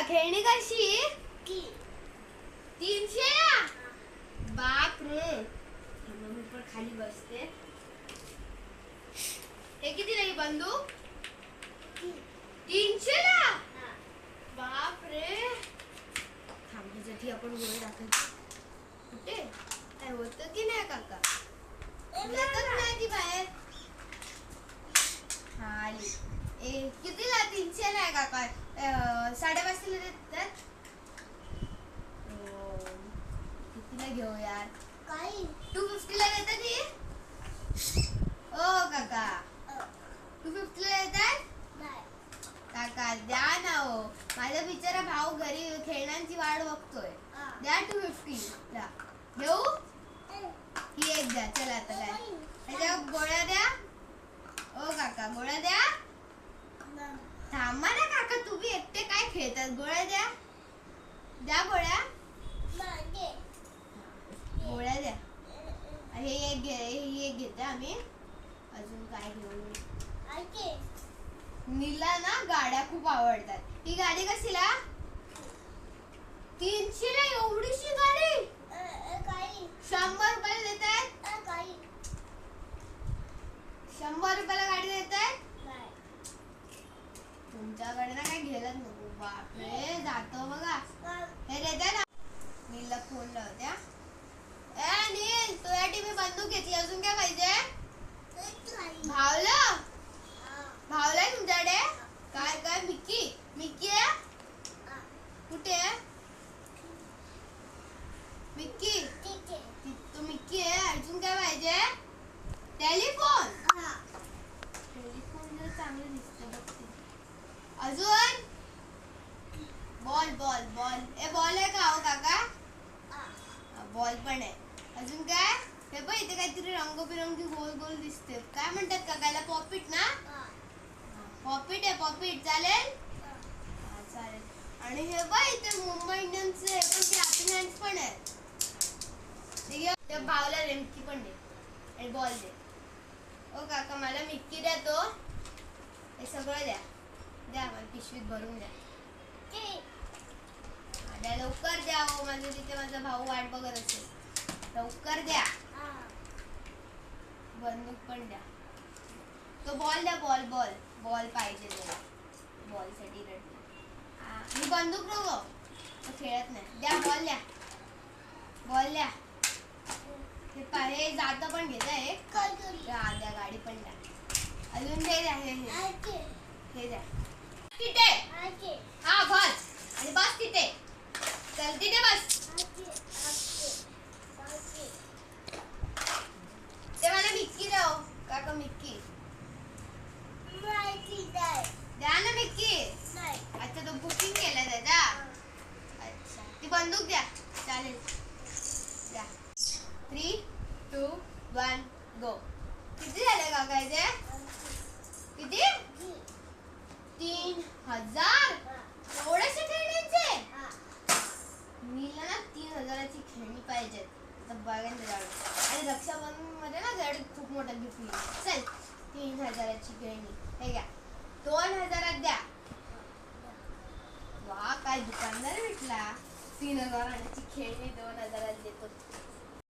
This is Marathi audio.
खेळणी कशी 300 ला? बाप रे, मी पण खाली बसते. हे कितीला ही बंदूक? 300 ला? बाप रे. थांबण्यासाठी आपण गोळे टाकायचे. कुठे काय होतं की नाही काका? येतच नाही ती बाहेर. हा आली. कितीला? 300 ला आहे काका. 550 ला देतात. कितीला घेऊ यार? 250 ला देतात ही. ओ काका, 250 ला देतात? काका द्या ना हो. माझा बिचारा भाऊ घरी खेळण्यांची वाट बघतोय. द्या 250 ला. घेऊ ही एक द्या. चला आता काय त्याच्या गोळ्या द्या. ओ काका गोळ्या द्या. थांबा ना काका, तुम्ही एकटे काय खेळतात? गोळ्या द्या. द्या गोळ्या. गोळ्या द्या. हे एक घेते आम्ही. अजून काय घेऊ? नीला ना गाड्या खूप आवडतात. ही गाडी कशीला? 300 ला एवढीशी गाडी? 100 रुपयाला देतात? 100 रुपयाला गाडी देतात? तुमच्याकडे ना काय घ्यायलाच नको. बापरे, जातो बघा. हे देते ना. नीलला फोन लावत्या. ए नील, तुझ्यासाठी मी बंदूक घेतली. अजून काय पाहिजे? भावलं भावलाय तुमच्याकडे? काय काय मिक्की आहे? कुठे आहे मिक्की? तू मिक्की आहे. अजून काय पाहिजे? टेलिफोन जर चांगलं दिसतं बघते. अजून बॉल बॉल आहे का हो काका? बॉल पण आहे. अजून काय? हे बघ इथे काहीतरी रंगबिरंगी गोल गोल दिसते. काय म्हणतात काकाला? पॉपिट ना? पॉपिट आहे. पॉपिट चालेल? चालेल. आणि हे बघ इथे मुंबई इंडियन्सचे पण हँड्स पण आहेत. त्या भावला रेमकी पण दे आणि बॉल दे. ओ काका मला मिक्की द्या. तो हे सगळं द्या. मला पिशवीत भरून द्या. द्या लवकर द्या हो. माझं तिथे माझा भाऊ वाट बघत असेल. लवकर द्या. बंदूक पण द्या. तो बॉल द्या. बॉल पाहिजे त्याला. बॉल साठी रडला. मी बंदूक नको, तो खेळत नाही. द्या बॉल द्या. हे जात पण घेत आहे. द्या गाडी पण द्या. अजून हे द्या. हे द्या. तिथे हा बस. आणि बस तिथे. चल तिथे बस. ते मला मिक्की द्या हो काका. मिक्की द्या ना मिक्की. अच्छा तो बुकिंग केलं दादा. अच्छा ती बंदूक द्या. चालेल द्या. 3, 2, 1 गो. किती झाले काका इथे? किती? 3000? एवढ्याशा खेळण्यांचे? मीला ना 3000 ची खेळणी पाहिजे. बघायला आणि रक्षाबंधन मध्ये ना गाडी खूप मोठा गिफ्ट मिळेल. चल 3000 ची खेळणी. हे घ्या. 2000 द्या. वा काय दुकानदार भेटला. 3000 ची खेळणी 2000 देतो.